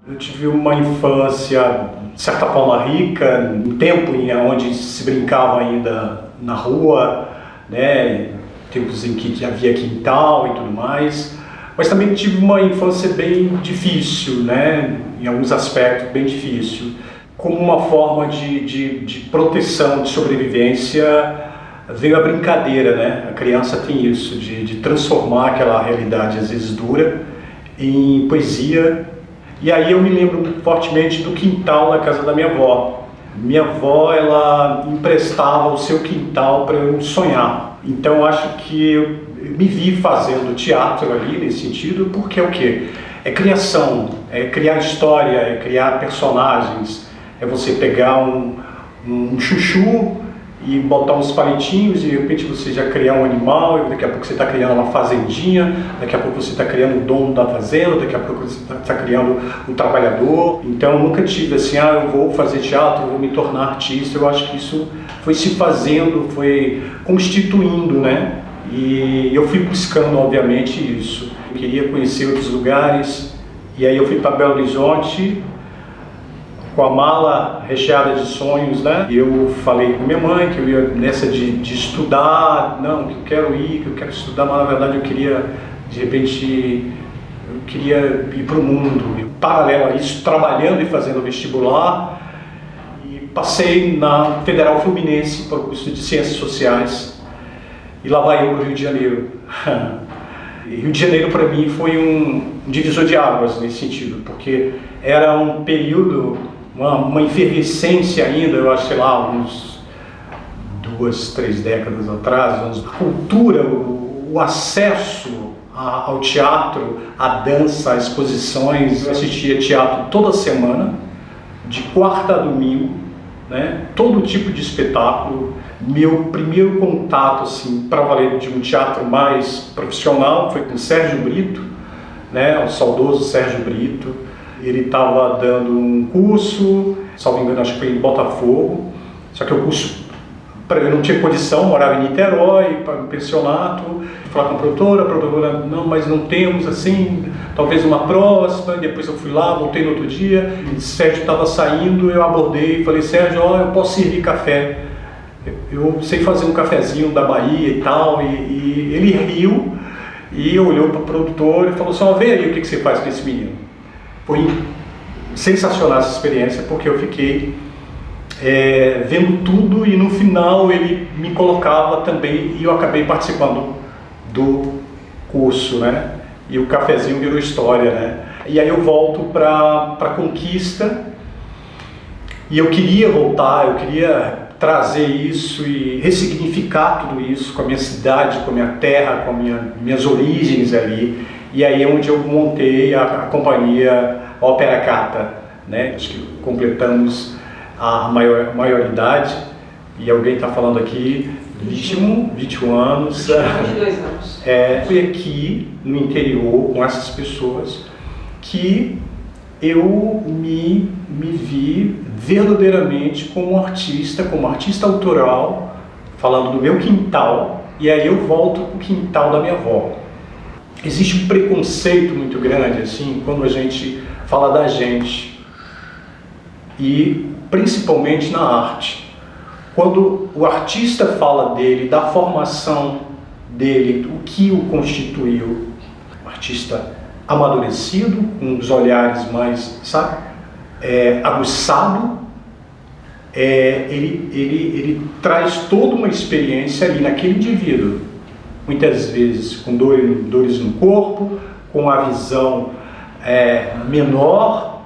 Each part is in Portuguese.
Eu tive uma infância, de certa forma, rica, um tempo onde se brincava ainda na rua, né? Tempos em que havia quintal e tudo mais, mas também tive uma infância bem difícil, né? Em alguns aspectos bem difícil. Como uma forma de proteção, de sobrevivência, veio a brincadeira, né? A criança tem isso, de transformar aquela realidade às vezes dura em poesia. E aí eu me lembro fortemente do quintal da casa da minha avó. Minha avó, ela emprestava o seu quintal para eu sonhar. Então eu acho que eu me vi fazendo teatro ali nesse sentido, porque é o quê? É criação, é criar história, é criar personagens, é você pegar um chuchu e botar uns palitinhos e de repente você já criar um animal, e daqui a pouco você está criando uma fazendinha, daqui a pouco você está criando o dono da fazenda, daqui a pouco você está criando o trabalhador. Então eu nunca tive assim, eu vou fazer teatro, eu vou me tornar artista. Eu acho que isso foi se fazendo, foi constituindo, né? E eu fui buscando, obviamente, isso. Eu queria conhecer outros lugares, e aí eu fui para Belo Horizonte, com a mala recheada de sonhos, né? E eu falei com minha mãe que eu ia nessa de estudar, não, que eu quero ir, que eu quero estudar, mas na verdade eu queria, de repente, eu queria ir para o mundo. E, paralelo a isso, trabalhando e fazendo vestibular, e passei na Federal Fluminense para o curso de Ciências Sociais, e lá vai eu para o Rio de Janeiro. E Rio de Janeiro para mim foi um divisor de águas nesse sentido, porque era um período, uma efervescência ainda, eu acho, sei lá, uns 2, 3 décadas atrás, a cultura, o acesso ao teatro, à dança, a exposições. Eu assistia teatro toda semana, de quarta a domingo, né? Todo tipo de espetáculo. Meu primeiro contato, assim, para valer de um teatro mais profissional foi com o Sérgio Brito, né? O saudoso Sérgio Brito. Ele estava dando um curso, salvo engano, acho que foi em Botafogo, só que o curso, eu não tinha condição, morava em Niterói, para um pensionato, falar com a produtora, não, mas não temos, assim, talvez uma próxima. Depois eu fui lá, voltei no outro dia, e Sérgio estava saindo, eu abordei e falei, Sérgio, eu posso servir café, eu sei fazer um cafezinho da Bahia e tal, e ele riu, e olhou para o produtor e falou assim, vê aí o que você faz com esse menino. Foi sensacional essa experiência, porque eu fiquei vendo tudo e no final ele me colocava também e eu acabei participando do curso, né? E o cafezinho virou história, né? E aí eu volto para Conquista e eu queria voltar, eu queria trazer isso e ressignificar tudo isso com a minha cidade, com a minha terra, com minhas origens ali. E aí é onde eu montei a companhia Ópera Carta, né? Acho que completamos a maioridade, e alguém está falando aqui, 21 anos. 22 anos. Fui aqui no interior com essas pessoas que eu me vi verdadeiramente como artista autoral, falando do meu quintal, e aí eu volto para o quintal da minha avó. Existe um preconceito muito grande, assim, quando a gente fala da gente, e principalmente na arte. Quando o artista fala dele, da formação dele, o que o constituiu, um artista amadurecido, com os olhares mais, sabe, aguçado, ele traz toda uma experiência ali naquele indivíduo, muitas vezes com dores no corpo, com a visão menor,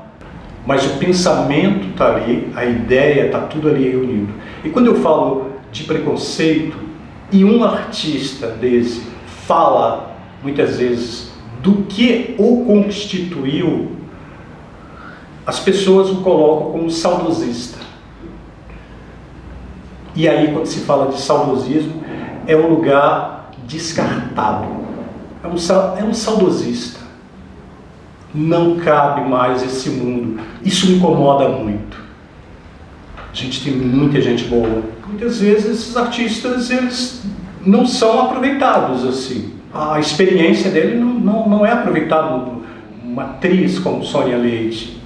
mas o pensamento está ali, a ideia está tudo ali reunido. E quando eu falo de preconceito, e um artista desse fala muitas vezes do que o constituiu, as pessoas o colocam como saudosista. E aí, quando se fala de saudosismo, é um lugar descartado, é um saudosista. Não cabe mais esse mundo. Isso me incomoda muito. A gente tem muita gente boa. Muitas vezes esses artistas, eles não são aproveitados assim. A experiência dele não é aproveitada. Uma atriz como Sônia Leite,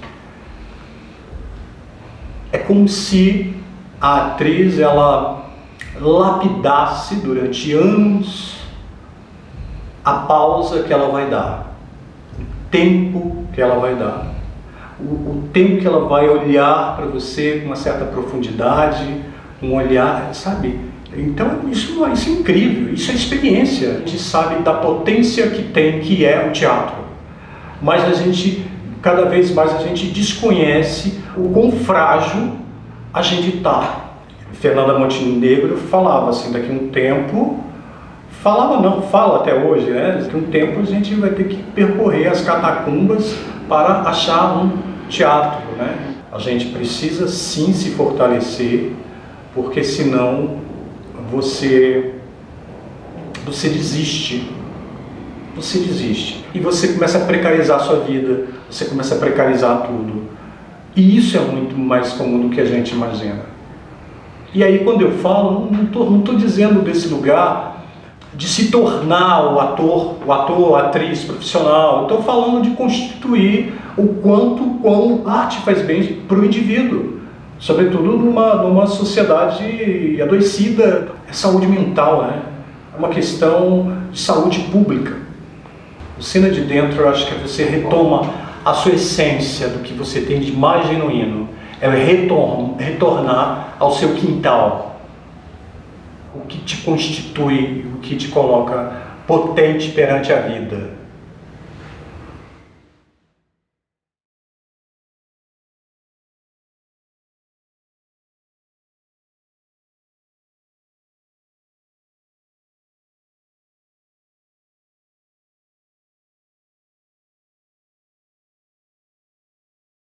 É como se a atriz, ela lapidasse durante anos a pausa que ela vai dar, o tempo que ela vai dar, o tempo que ela vai olhar para você com uma certa profundidade, um olhar, sabe? Então isso é incrível, isso é experiência. A gente sabe da potência que tem, que é o teatro, mas cada vez mais a gente desconhece o quão frágil a gente está. Fernanda Montenegro falava assim, daqui a um tempo, fala até hoje, né? Daqui a um tempo a gente vai ter que percorrer as catacumbas para achar um teatro, né? A gente precisa sim se fortalecer, porque senão você desiste. Você desiste. E você começa a precarizar a sua vida, você começa a precarizar tudo. E isso é muito mais comum do que a gente imagina. E aí quando eu falo, não estou dizendo desse lugar de se tornar o ator, a atriz profissional. Estou falando de constituir o quão a arte faz bem para o indivíduo. Sobretudo numa sociedade adoecida. É saúde mental, né? É uma questão de saúde pública. O Cena de Dentro, eu acho que você retoma a sua essência do que você tem de mais genuíno. É retornar ao seu quintal. O que te constitui, o que te coloca potente perante a vida.